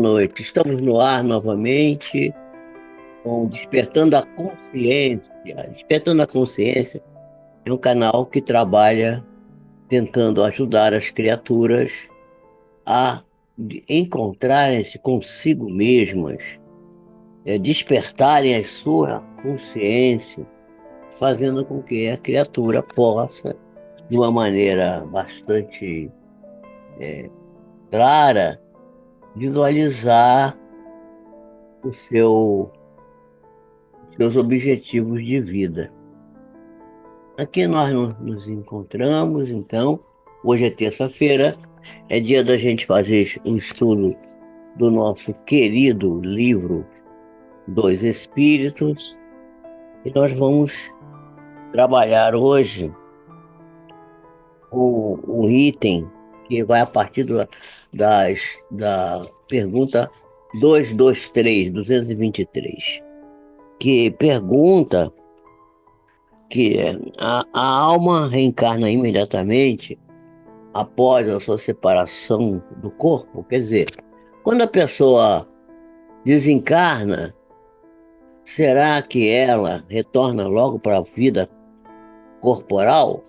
noite. Estamos no ar novamente com Despertando a Consciência. Despertando a Consciência é um canal que trabalha tentando ajudar as criaturas a encontrarem-se consigo mesmas, despertarem a sua consciência, fazendo com que a criatura possa, de uma maneira bastante clara, visualizar o seu seus objetivos de vida. Aqui nós nos encontramos, então, hoje é terça-feira, é dia da gente fazer um estudo do nosso querido livro Dois Espíritos, e nós vamos trabalhar hoje um item que vai a partir da pergunta 223, que pergunta que a alma reencarna imediatamente após a sua separação do corpo. Quer dizer, quando a pessoa desencarna, será que ela retorna logo para a vida corporal?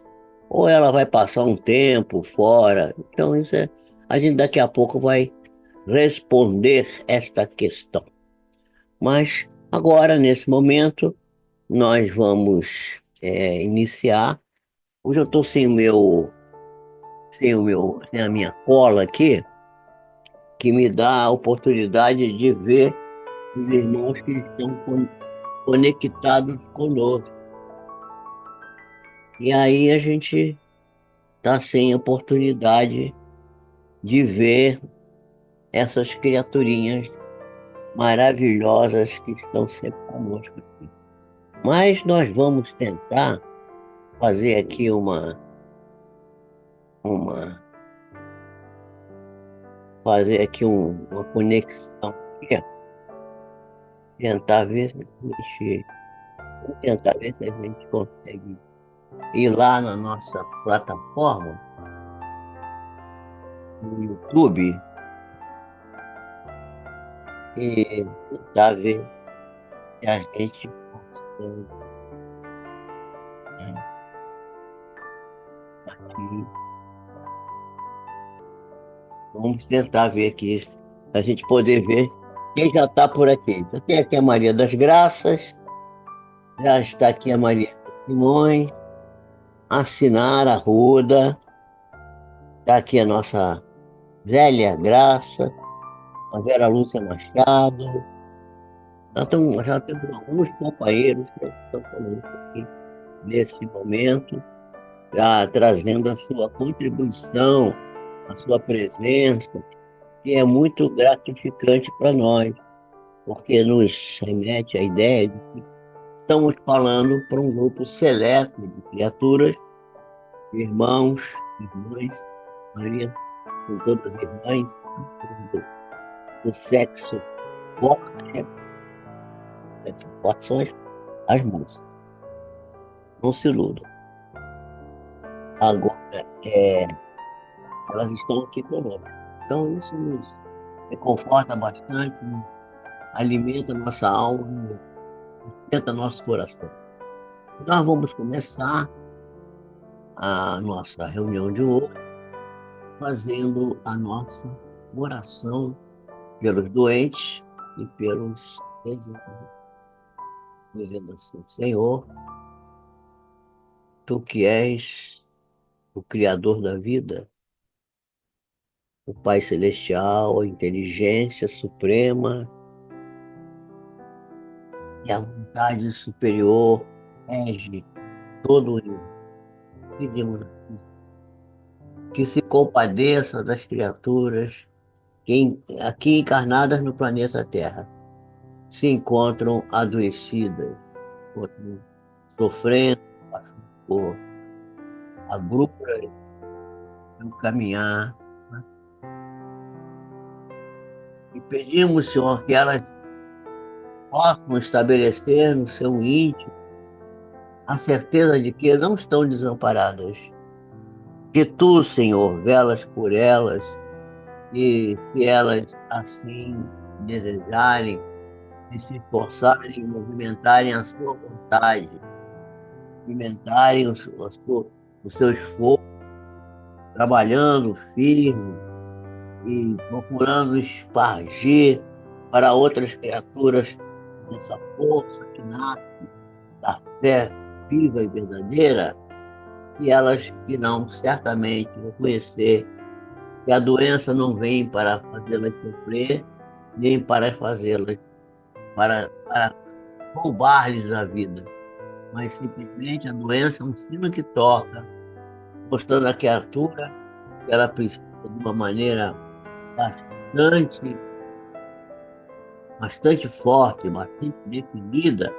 Ou ela vai passar um tempo fora? Então, a gente daqui a pouco vai responder esta questão. Mas agora, nesse momento, nós vamos iniciar. Hoje eu estou sem a minha cola aqui, que me dá a oportunidade de ver os irmãos que estão conectados conosco. E aí a gente está sem oportunidade de ver essas criaturinhas maravilhosas que estão sempre conosco aqui. Mas nós vamos tentar fazer aqui uma uma conexão aqui, tentar ver se vamos tentar ver se a gente consegue ir lá na nossa plataforma, no YouTube, e tentar ver se a gente consegue aqui. Vamos tentar ver aqui, a gente poder ver quem já está por aqui. Já tem aqui a Maria das Graças, já está aqui a Maria Simões, a Sinara Ruda, está aqui a nossa Zélia Graça, a Vera Lúcia Machado. Já temos alguns companheiros que estão conosco aqui nesse momento, já trazendo a sua contribuição, a sua presença, que é muito gratificante para nós, porque nos remete à ideia de que estamos falando para um grupo seleto de criaturas, irmãos, irmãs, maioria são todas irmãs, do sexo forte, sexo forte são as moças, não se iludam. Agora, elas estão aqui conosco. Então, isso nos reconforta bastante, alimenta nossa alma, alimenta nosso coração. Nós vamos começar a nossa reunião de hoje fazendo a nossa oração pelos doentes e pelos desencarnados. Dizendo assim: Senhor, Tu que és o Criador da vida, o Pai Celestial, a inteligência suprema e a vontade superior rege todo o universo. Pedimos que se compadeça das criaturas que aqui encarnadas no planeta Terra se encontram adoecidas, sofrendo, passando por agruras no caminhar. E pedimos, Senhor, que elas possam estabelecer no seu íntimo a certeza de que não estão desamparadas, que Tu, Senhor, velas por elas E se elas assim desejarem e se esforçarem, movimentarem a sua vontade, movimentarem o seu esforço, trabalhando firme e procurando espargir para outras criaturas essa força que nasce da fé viva e verdadeira, e elas irão certamente reconhecer que a doença não vem para fazê-las sofrer, nem para fazê-las, para roubar-lhes a vida, mas simplesmente a doença é um sino que toca, mostrando à criatura que ela precisa de uma maneira bastante, bastante forte, bastante definida,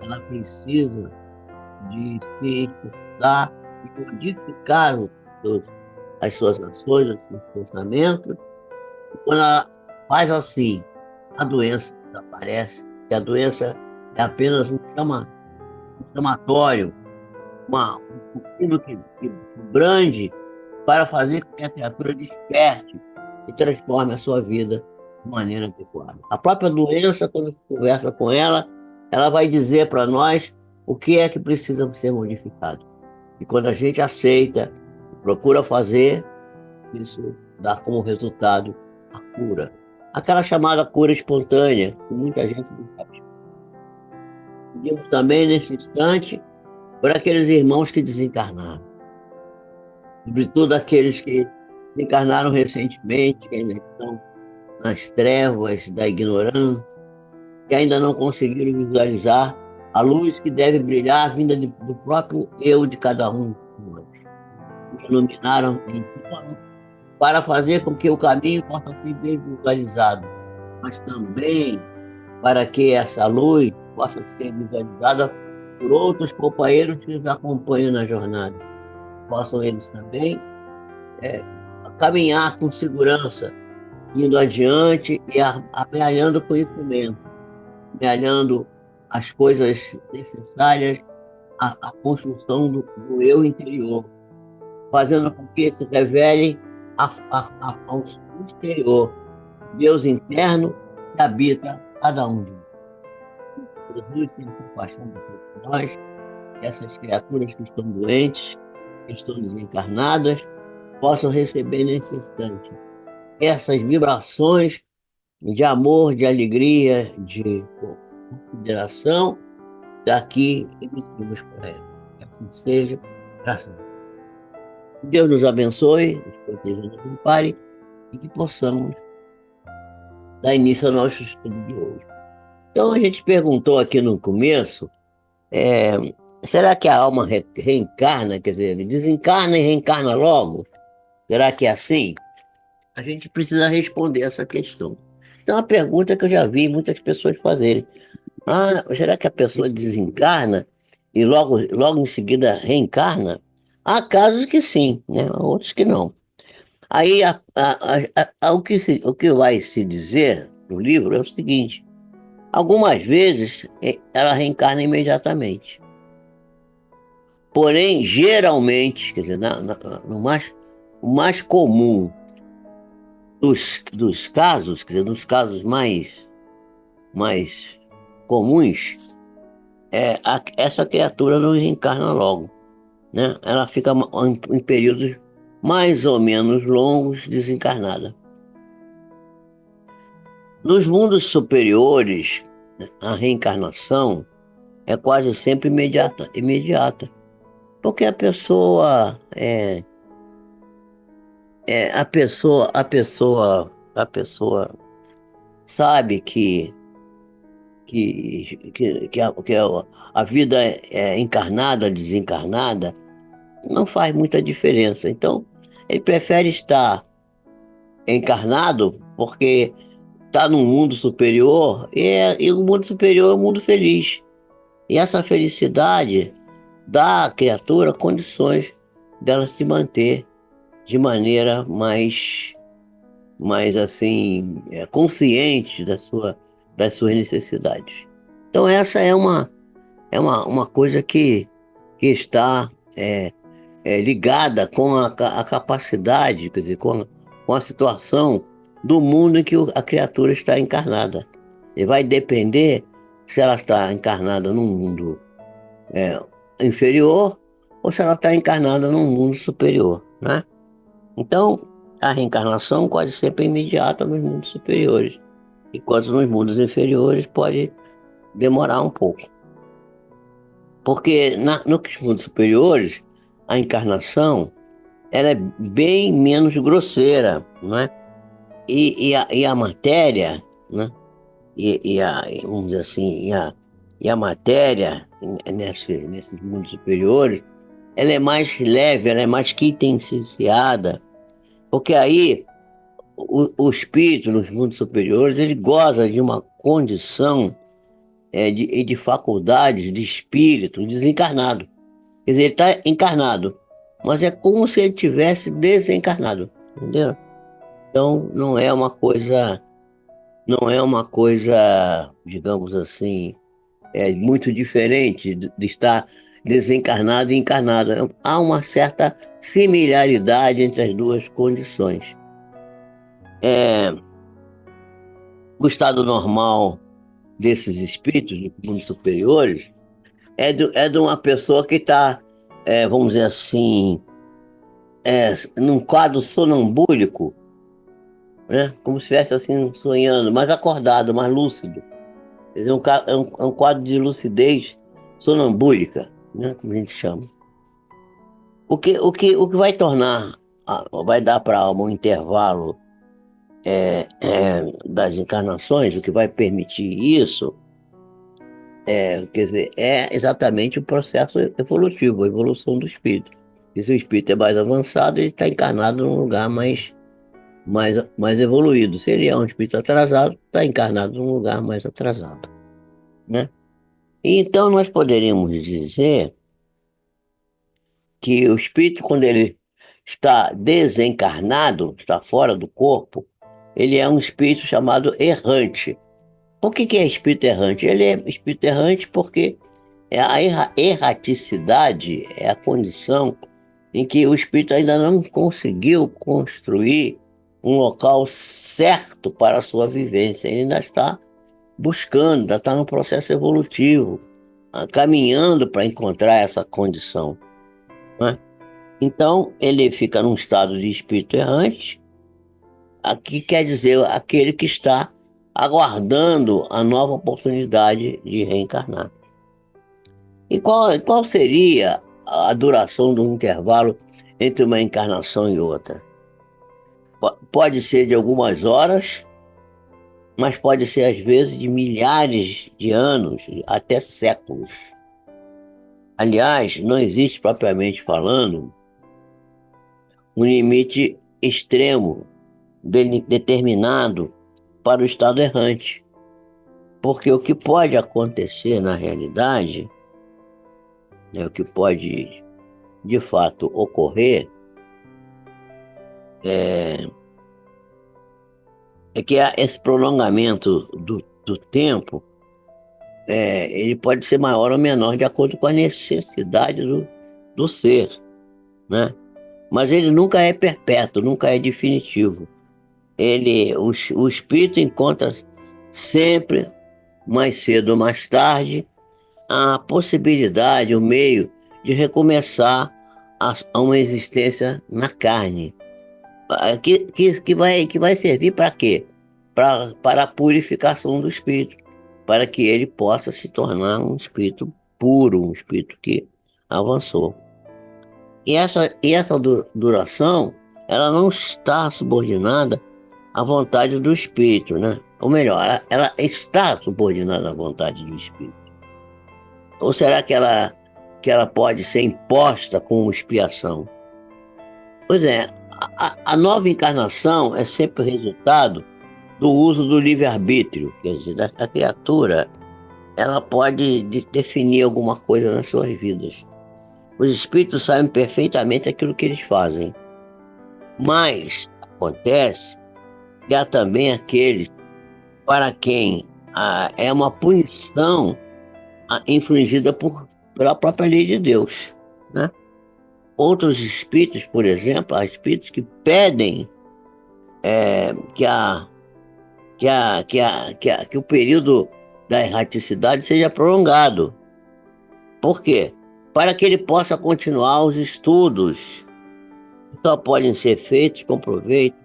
ela precisa de se esforçar e modificar seus, as suas ações, os seus pensamentos. E quando ela faz assim, a doença desaparece, e a doença é apenas um chamatório, um sino que brande para fazer com que a criatura desperte e transforme a sua vida de maneira adequada. A própria doença, quando se conversa com ela, ela vai dizer para nós o que é que precisa ser modificado. E quando a gente aceita e procura fazer, isso dá como resultado a cura. Aquela chamada cura espontânea, que muita gente não sabe. Pedimos também, nesse instante, por aqueles irmãos que desencarnaram, sobretudo aqueles que desencarnaram recentemente, que ainda estão nas trevas da ignorância, que ainda não conseguiram visualizar a luz que deve brilhar vinda do próprio eu de cada um de nós. Que iluminaram em torno para fazer com que o caminho possa ser bem visualizado, mas também para que essa luz possa ser visualizada por outros companheiros que nos acompanham na jornada. Possam eles também é, caminhar com segurança, indo adiante e amealhando conhecimento, amealhando as coisas necessárias à construção do eu interior, fazendo com que se revele ao exterior, Deus interno que habita cada um de nós. Jesus tem compaixão de todos nós, essas criaturas que estão doentes, que estão desencarnadas, possam receber nesse instante essas vibrações de amor, de alegria, de consideração daqui emitimos para ela. Que assim seja, graças a Deus. Que Deus nos abençoe, nos proteja, nos ampare e que possamos dar início ao nosso estudo de hoje. Então, a gente perguntou aqui no começo, é, será que a alma reencarna, quer dizer, desencarna e reencarna logo? Será que é assim? A gente precisa responder essa questão. Então, é uma pergunta que eu já vi muitas pessoas fazerem. Ah, será que a pessoa desencarna e logo em seguida reencarna? Há casos que sim, né? Há outros que não. Aí o que vai se dizer no livro é o seguinte: algumas vezes ela reencarna imediatamente. Porém, geralmente, quer dizer, o mais comum dos casos, quer dizer, dos casos mais comuns, essa criatura não reencarna logo, né? Ela fica em períodos mais ou menos longos desencarnada. Nos mundos superiores, né, a reencarnação é quase sempre imediata, porque a pessoa sabe a vida encarnada, desencarnada, não faz muita diferença. Então, ele prefere estar encarnado porque está num mundo superior e o mundo superior é um mundo feliz. E essa felicidade dá à criatura condições dela se manter de maneira mais assim, consciente das suas necessidades. Então essa é uma coisa que está ligada com a capacidade, quer dizer, com a situação do mundo em que a criatura está encarnada. E vai depender se ela está encarnada num mundo é, inferior ou se ela está encarnada num mundo superior, né? Então, a reencarnação quase sempre é imediata nos mundos superiores, enquanto nos mundos inferiores pode demorar um pouco. Porque nos mundos superiores, a encarnação ela é bem menos grosseira, não é? E a matéria, né? Vamos dizer assim, e a matéria nesses mundos superiores, ela é mais leve, ela é mais quintessenciada, porque aí o espírito nos mundos superiores, ele goza de uma condição de faculdades de espírito desencarnado. Quer dizer, ele está encarnado, mas é como se ele tivesse desencarnado, entendeu? Então, não é uma coisa, digamos assim, muito diferente de estar desencarnado e encarnado. Há uma certa similaridade entre as duas condições. É, o estado normal desses espíritos de mundos superiores é de uma pessoa que está, vamos dizer assim, num quadro sonambúlico, né? Como se estivesse assim sonhando, mais acordado, mais lúcido. Quer dizer, é um quadro de lucidez sonambúlica, né? Como a gente chama. O que vai tornar, vai dar para a alma um intervalo das encarnações, o que vai permitir isso, quer dizer, é exatamente o processo evolutivo, a evolução do espírito. E se o espírito é mais avançado, ele está encarnado num lugar mais evoluído. Se ele é um espírito atrasado, está encarnado num lugar mais atrasado, né? E então nós poderíamos dizer que o espírito, quando ele está desencarnado, está fora do corpo, ele é um espírito chamado errante. Por que é espírito errante? Ele é espírito errante porque a erraticidade é a condição em que o espírito ainda não conseguiu construir um local certo para a sua vivência. Ele ainda está buscando, ainda está no processo evolutivo, caminhando para encontrar essa condição, né? Então, ele fica num estado de espírito errante, aqui quer dizer aquele que está aguardando a nova oportunidade de reencarnar. E qual seria a duração do intervalo entre uma encarnação e outra? Pode ser de algumas horas, mas pode ser às vezes de milhares de anos, até séculos. Aliás, não existe propriamente falando um limite extremo determinado para o estado errante. Porque o que pode acontecer na realidade, né, o que pode de fato ocorrer, é que esse prolongamento do tempo, ele pode ser maior ou menor de acordo com a necessidade do ser, né? Mas ele nunca é perpétuo, nunca é definitivo. O espírito encontra sempre, mais cedo ou mais tarde, a possibilidade, o meio de recomeçar a uma existência na carne. Que vai servir para quê? Para a purificação do espírito, para que ele possa se tornar um espírito puro, um espírito que avançou. E essa duração, ela não está subordinada à vontade do espírito, né? Ou melhor, ela está subordinada à vontade do espírito. Ou será que ela pode ser imposta com expiação? Pois é, a nova encarnação é sempre resultado do uso do livre-arbítrio. Quer dizer, a criatura, ela pode definir alguma coisa nas suas vidas. Os espíritos sabem perfeitamente aquilo que eles fazem. Mas acontece que há também aqueles para quem é uma punição infligida pela própria lei de Deus, né? Outros espíritos, por exemplo, há espíritos que pedem que, que o período da erraticidade seja prolongado. Por quê? Para que ele possa continuar os estudos, que só podem ser feitos com proveito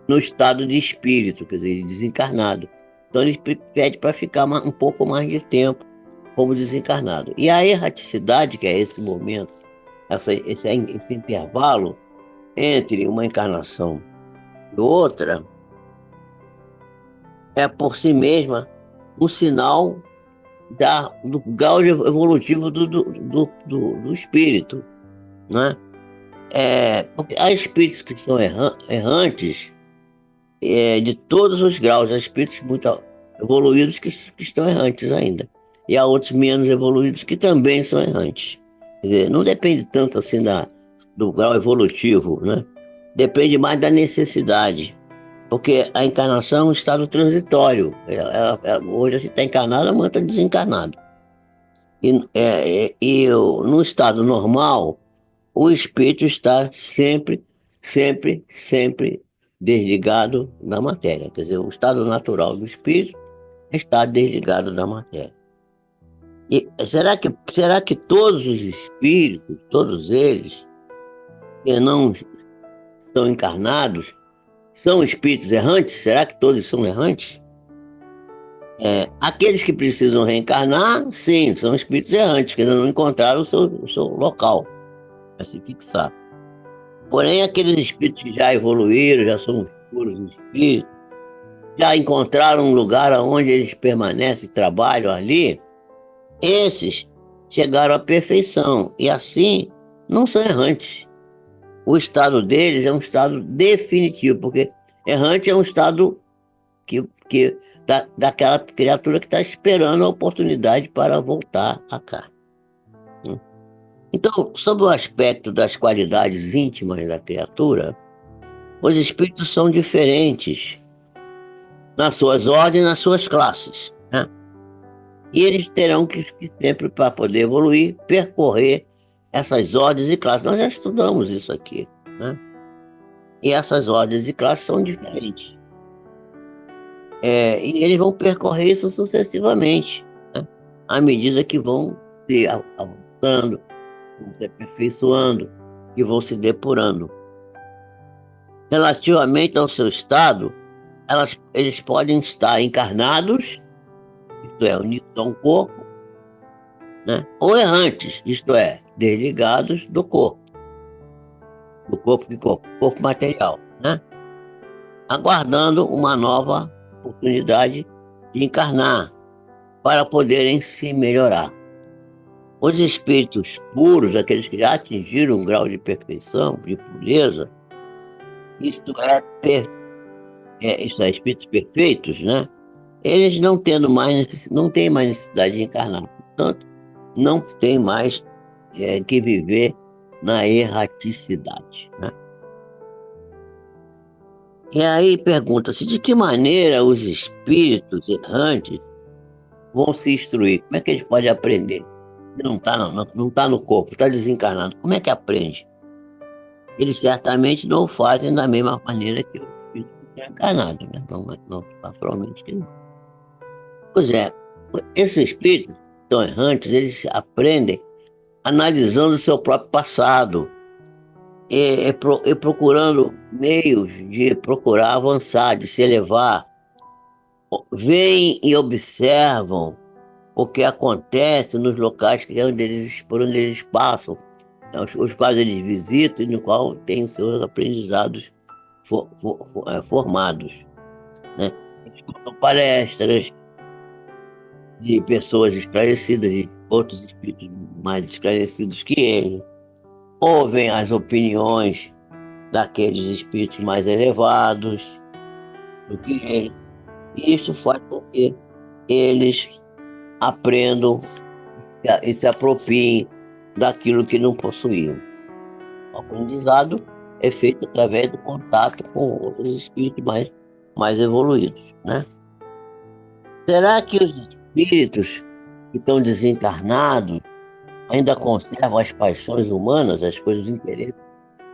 no estado de espírito, quer dizer, desencarnado. Então ele pede para ficar um pouco mais de tempo como desencarnado. E a erraticidade, que é esse momento, esse intervalo entre uma encarnação e outra, é por si mesma um sinal do grau evolutivo do espírito, né? Porque há espíritos que são errantes, de todos os graus, há espíritos muito evoluídos que estão errantes ainda. E há outros menos evoluídos que também são errantes. Quer dizer, não depende tanto assim do grau evolutivo, né? Depende mais da necessidade. Porque a encarnação é um estado transitório. Hoje a gente está encarnado, amanhã está desencarnado. No estado normal, o espírito está sempre desligado da matéria. Quer dizer, o estado natural do espírito está desligado da matéria. E será que todos os espíritos, todos eles, que não estão encarnados, são espíritos errantes? Será que todos são errantes? Aqueles que precisam reencarnar, sim, são espíritos errantes, que ainda não encontraram o seu local para se fixar. Porém, aqueles espíritos que já evoluíram, já são puros espíritos, já encontraram um lugar onde eles permanecem e trabalham ali, esses chegaram à perfeição e assim não são errantes. O estado deles é um estado definitivo, porque errante é um estado daquela criatura que está esperando a oportunidade para voltar a cá. Então, sob o aspecto das qualidades íntimas da criatura, os espíritos são diferentes nas suas ordens, nas suas classes, né? E eles terão que sempre, para poder evoluir, percorrer essas ordens e classes. Nós já estudamos isso aqui, né? E essas ordens e classes são diferentes. E eles vão percorrer isso sucessivamente, né? À medida que vão se avançando, vão se aperfeiçoando e vão se depurando. Relativamente ao seu estado, eles podem estar encarnados, isto é, unidos a um corpo, né? Ou errantes, isto é, desligados do corpo corpo material, né? Aguardando uma nova oportunidade de encarnar para poderem se melhorar. Os espíritos puros, aqueles que já atingiram um grau de perfeição, de pureza, isto é, espíritos perfeitos, né? Eles não têm mais necessidade de encarnar, portanto, não tem mais que viver na erraticidade, né? E aí pergunta-se de que maneira os espíritos errantes vão se instruir? Como é que eles podem aprender? Não está não tá no corpo, está desencarnado. Como é que aprende? Eles certamente não fazem da mesma maneira que o espírito que está encarnado, né? Não, naturalmente que não. Pois é, esses espíritos tão errantes, eles aprendem analisando o seu próprio passado e procurando meios de procurar avançar, de se elevar. Veem e observam o que acontece nos locais por onde eles passam, os quais eles visitam e no qual têm os seus aprendizados formados, né? Eles contam palestras de pessoas esclarecidas e outros espíritos mais esclarecidos que eles, ouvem as opiniões daqueles espíritos mais elevados do que eles, e isso faz com que eles aprendam e se apropriem daquilo que não possuíam. O aprendizado é feito através do contato com outros espíritos mais evoluídos, né? Será que os espíritos que estão desencarnados ainda conservam as paixões humanas, as coisas de interesse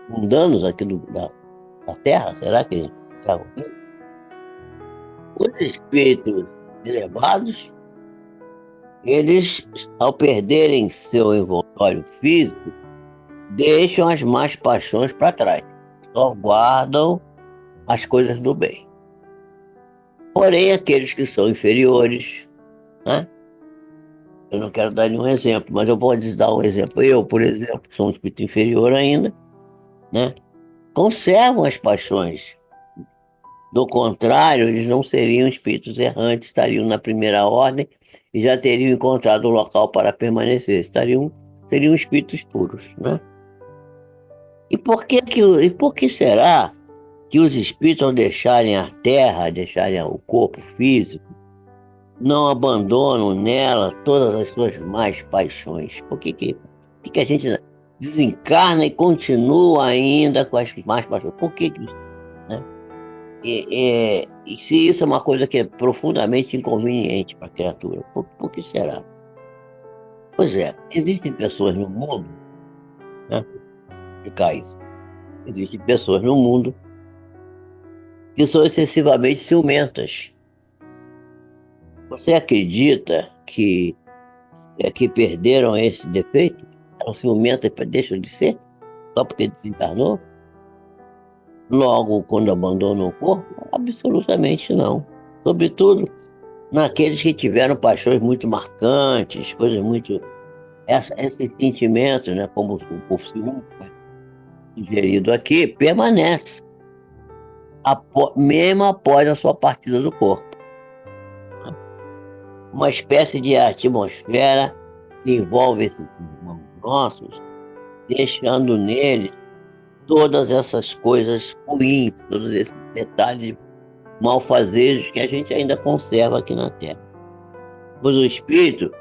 mundanos aqui da Terra? Será que Os espíritos elevados, eles, ao perderem seu envoltório físico, deixam as más paixões para trás. Só guardam as coisas do bem. Porém, aqueles que são inferiores, né? Eu não quero dar nenhum exemplo, mas eu vou dar um exemplo. Eu, por exemplo, sou um espírito inferior ainda, né? Conservam as paixões. Do contrário, eles não seriam espíritos errantes, estariam na primeira ordem e já teriam encontrado o local para permanecer. Seriam espíritos puros, né? E por que será que os espíritos, ao deixarem a terra, deixarem o corpo físico, não abandonam nela todas as suas más paixões? Por que a gente desencarna e continua ainda com as más paixões? Por que, né? E se isso é uma coisa que é profundamente inconveniente para a criatura, por que será? Pois é, existem pessoas no mundo, né? Explicar isso. Existem pessoas no mundo que são excessivamente ciumentas. Você acredita que perderam esse defeito? Eram ciumentas e deixam de ser? Só porque desencarnou? Logo, quando abandonam o corpo? Absolutamente não. Sobretudo naqueles que tiveram paixões muito marcantes, coisas muito. Esses sentimentos, né, como o ciúme foi sugerido aqui, permanece mesmo após a sua partida do corpo. Uma espécie de atmosfera que envolve esses irmãos nossos, deixando neles todas essas coisas ruins, todos esses detalhes malfazejos que a gente ainda conserva aqui na Terra. Pois o espírito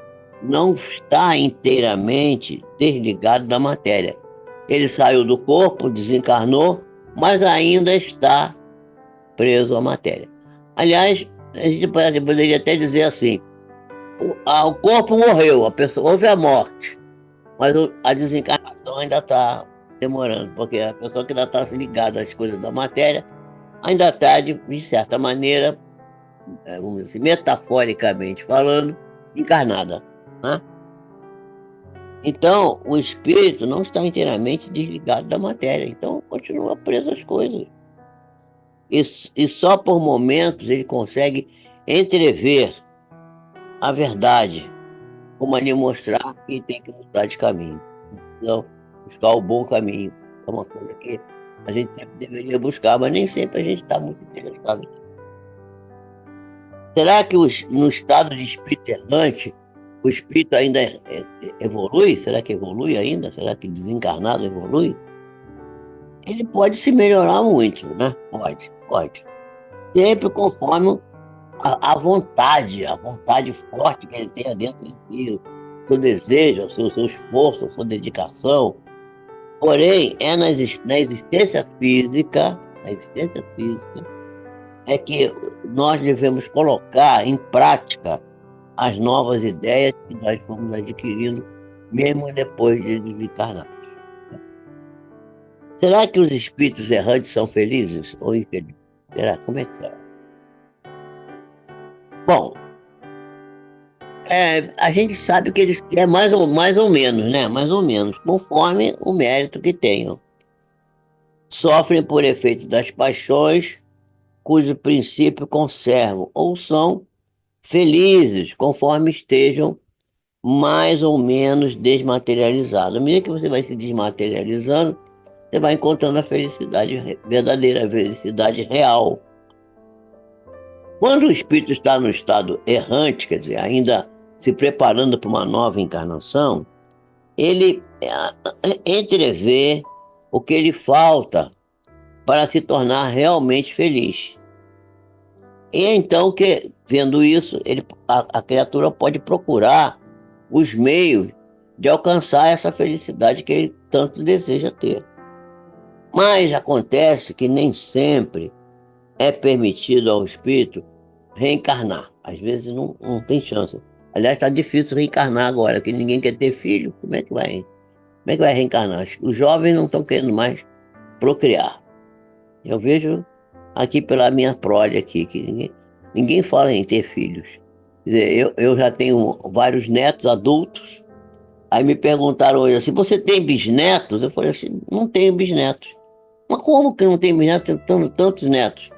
não está inteiramente desligado da matéria. Ele saiu do corpo, desencarnou, mas ainda está preso à matéria. Aliás, a gente poderia até dizer assim: o corpo morreu, a pessoa, houve a morte, mas a desencarnação ainda está demorando, porque a pessoa que ainda está ligada às coisas da matéria ainda está, de certa maneira, vamos dizer assim, metaforicamente falando, encarnada, né? Então, o espírito não está inteiramente desligado da matéria, então continua preso às coisas. E só por momentos ele consegue entrever a verdade, como ali mostrar que tem que mudar de caminho. Então, buscar o bom caminho. É uma coisa que a gente sempre deveria buscar, mas nem sempre a gente está muito interessado. Será que no estado de espírito errante, o espírito ainda evolui? Será que evolui ainda? Será que desencarnado evolui? Ele pode se melhorar muito, né? Pode. Sempre conforme a vontade forte que ele tenha dentro de si, o seu desejo, o seu esforço, a sua dedicação. Porém, é na existência física, é que nós devemos colocar em prática as novas ideias que nós fomos adquirindo, mesmo depois de desencarnar. Será que os espíritos errantes são felizes ou infelizes? Será? Como é que será? Bom, a gente sabe que eles é mais ou menos, né? Mais ou menos, conforme o mérito que tenham. Sofrem por efeito das paixões, cujo princípio conservam, ou são felizes, conforme estejam mais ou menos desmaterializados. À medida que você vai se desmaterializando, você vai encontrando a felicidade verdadeira, a felicidade real. Quando o espírito está no estado errante, quer dizer, ainda se preparando para uma nova encarnação, ele entrevê o que lhe falta para se tornar realmente feliz. E então, vendo isso, a criatura pode procurar os meios de alcançar essa felicidade que ele tanto deseja ter. Mas acontece que nem sempre é permitido ao espírito reencarnar. Às vezes não tem chance. Aliás, está difícil reencarnar agora, porque ninguém quer ter filho. Como é que vai reencarnar? Os jovens não estão querendo mais procriar. Eu vejo aqui pela minha prole aqui, que ninguém fala em ter filhos. Quer dizer, eu já tenho vários netos adultos. Aí me perguntaram hoje assim, você tem bisnetos? Eu falei assim, não tenho bisnetos. Mas como que não tem bisnetos tendo tantos netos?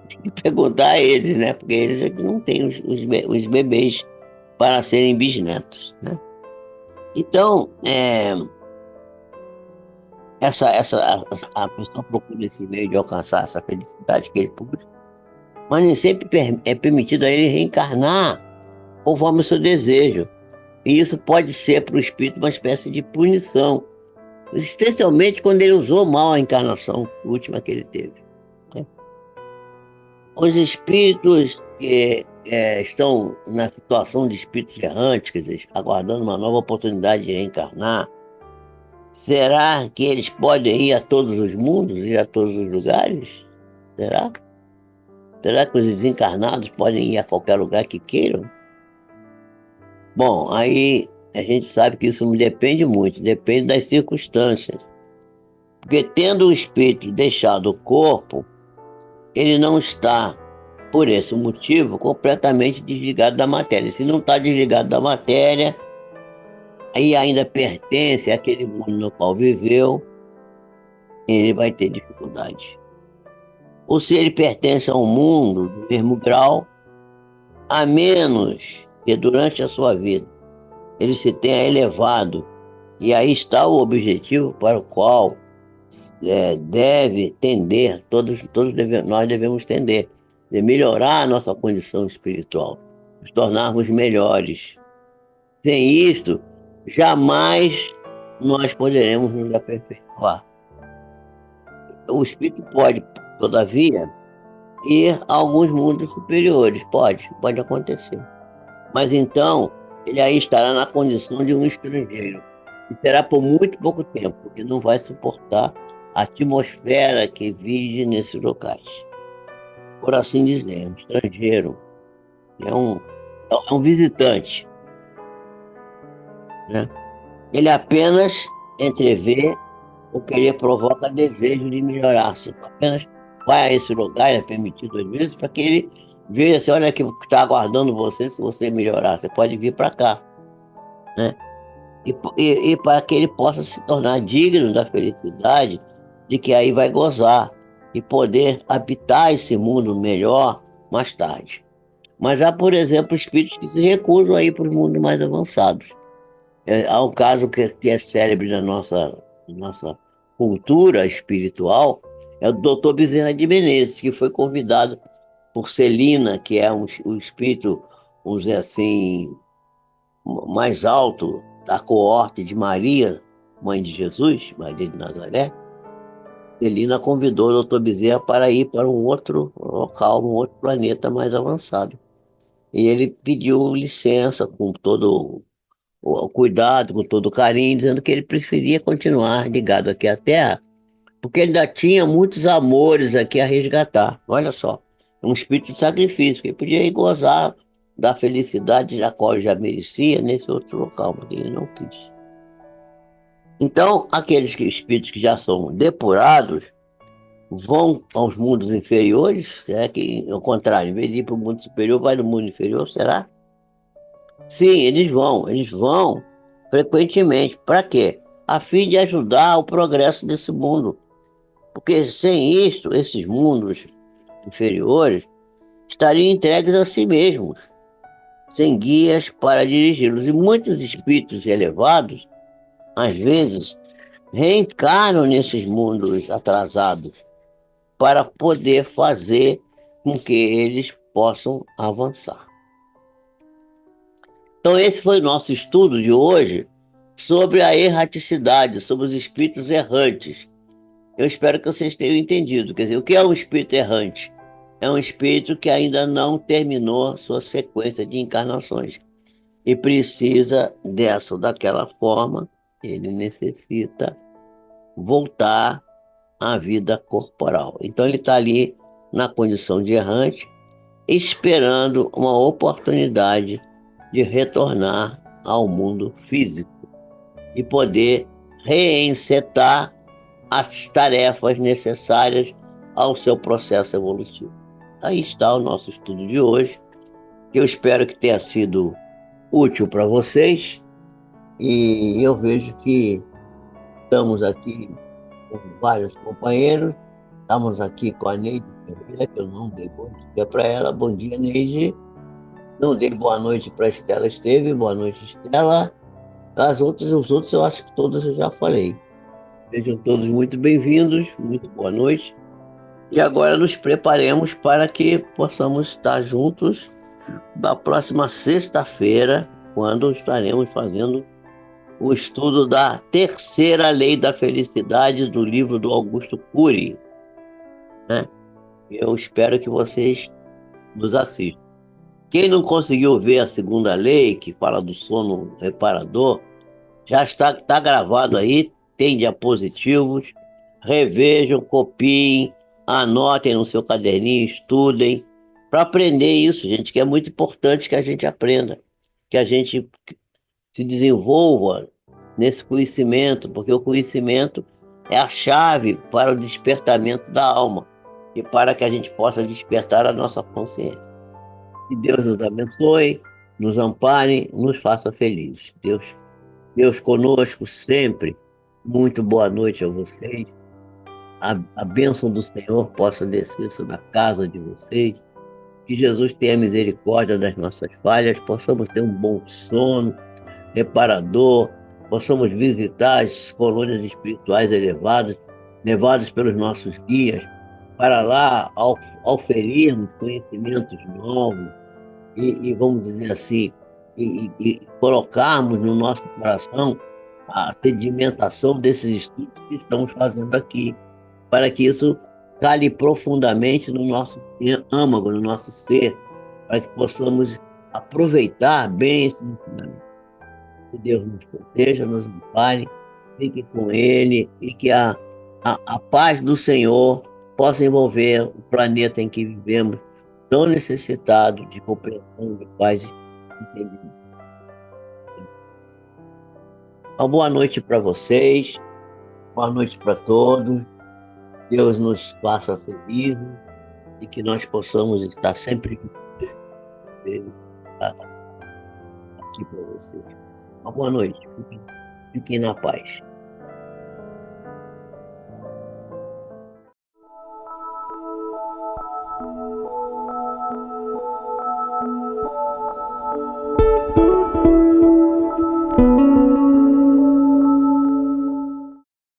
Tem que perguntar a eles, né? Porque eles é que não têm os bebês para serem bisnetos, né? Então, a pessoa procura esse meio de alcançar essa felicidade que ele procura, mas nem sempre é permitido a ele reencarnar conforme o seu desejo. E isso pode ser para o espírito uma espécie de punição, especialmente quando ele usou mal a encarnação última que ele teve, né? Os espíritos que estão na situação de espíritos errantes, quer dizer, aguardando uma nova oportunidade de reencarnar, será que eles podem ir a todos os mundos, ir a todos os lugares? Será? Será que os desencarnados podem ir a qualquer lugar que queiram? Bom, aí a gente sabe que isso não depende muito, depende das circunstâncias. Porque tendo o espírito deixado o corpo, ele não está, por esse motivo, completamente desligado da matéria. Se não está desligado da matéria, aí ainda pertence àquele mundo no qual viveu, ele vai ter dificuldade. Ou se ele pertence a um mundo do mesmo grau, a menos que durante a sua vida ele se tenha elevado, e aí está o objetivo para o qual deve tender, nós devemos tender, de melhorar a nossa condição espiritual, nos tornarmos melhores. Sem isto, jamais nós poderemos nos aperfeiçoar. O espírito pode, todavia, ir a alguns mundos superiores, pode acontecer. Mas então, ele aí estará na condição de um estrangeiro. E será por muito pouco tempo, porque não vai suportar a atmosfera que vige nesses locais. Por assim dizer, um estrangeiro. É um visitante, né? Ele apenas entrevê o que ele provoca desejo de melhorar-se. Apenas vai a esse lugar, é permitido às vezes, para que ele veja assim, olha que está aguardando você se você melhorar. Você pode vir para cá, né? E para que ele possa se tornar digno da felicidade de que aí vai gozar e poder habitar esse mundo melhor mais tarde. Mas há, por exemplo, espíritos que se recusam a ir para os mundos mais avançados. Há um caso que é célebre na nossa cultura espiritual, é o Dr. Bezerra de Menezes, que foi convidado por Celina, que é um espírito, vamos dizer assim, mais alto da coorte de Maria, mãe de Jesus, Maria de Nazaré. Celina convidou o Dr. Bezerra para ir para um outro local, um outro planeta mais avançado. E ele pediu licença com todo o cuidado, com todo o carinho, dizendo que ele preferia continuar ligado aqui à Terra, porque ele ainda tinha muitos amores aqui a resgatar. Olha só, um espírito de sacrifício, que ele podia ir gozar da felicidade da qual ele já merecia nesse outro local, mas ele não quis. Então, espíritos que já são depurados vão aos mundos inferiores, será que, ao contrário, em vez de ir para o mundo superior, vai no mundo inferior, será? Sim, eles vão frequentemente. Para quê? A fim de ajudar o progresso desse mundo. Porque sem isto, esses mundos inferiores estariam entregues a si mesmos, sem guias para dirigi-los. E muitos espíritos elevados, às vezes, reencarnam nesses mundos atrasados para poder fazer com que eles possam avançar. Então, esse foi o nosso estudo de hoje sobre a erraticidade, sobre os espíritos errantes. Eu espero que vocês tenham entendido. Quer dizer, o que é um espírito errante? É um espírito que ainda não terminou sua sequência de encarnações e precisa dessa ou daquela forma, ele necessita voltar à vida corporal. Então, ele está ali na condição de errante, esperando uma oportunidade de retornar ao mundo físico e poder reencetar as tarefas necessárias ao seu processo evolutivo. Aí está o nosso estudo de hoje, que eu espero que tenha sido útil para vocês, e eu vejo que estamos aqui com vários companheiros. Estamos aqui com a Neide Ferreira, que eu não dei bom dia para ela. Bom dia, Neide. Não dei boa noite para a Estela Esteve. Boa noite, Estela. Os outros eu acho que todos eu já falei. Sejam todos muito bem-vindos, muito boa noite. E agora nos preparemos para que possamos estar juntos na próxima sexta-feira, quando estaremos fazendo o estudo da terceira lei da felicidade do livro do Augusto Cury, né? Eu espero que vocês nos assistam. Quem não conseguiu ver a segunda lei, que fala do sono reparador, já está gravado aí, tem diapositivos. Revejam, copiem, anotem no seu caderninho, estudem, para aprender isso, gente, que é muito importante que a gente aprenda, que a gente se desenvolva nesse conhecimento, porque o conhecimento é a chave para o despertamento da alma e para que a gente possa despertar a nossa consciência. Que Deus nos abençoe, nos ampare, nos faça felizes. Deus conosco sempre. Muito boa noite a vocês. A bênção do Senhor possa descer sobre a casa de vocês. Que Jesus tenha misericórdia das nossas falhas, possamos ter um bom sono reparador, possamos visitar as colônias espirituais elevadas, levadas pelos nossos guias, para lá auferirmos conhecimentos novos vamos dizer assim, e colocarmos no nosso coração a sedimentação desses estudos que estamos fazendo aqui, para que isso cale profundamente no nosso âmago, no nosso ser, para que possamos aproveitar bem esse ensinamento. Que Deus nos proteja, nos ampare, fique com Ele e que a paz do Senhor possa envolver o planeta em que vivemos, tão necessitado de compreensão, de paz e entendimento. Uma boa noite para vocês, boa noite para todos. Deus nos faça felizes e que nós possamos estar sempre aqui para vocês. Uma boa noite. Fiquem na paz.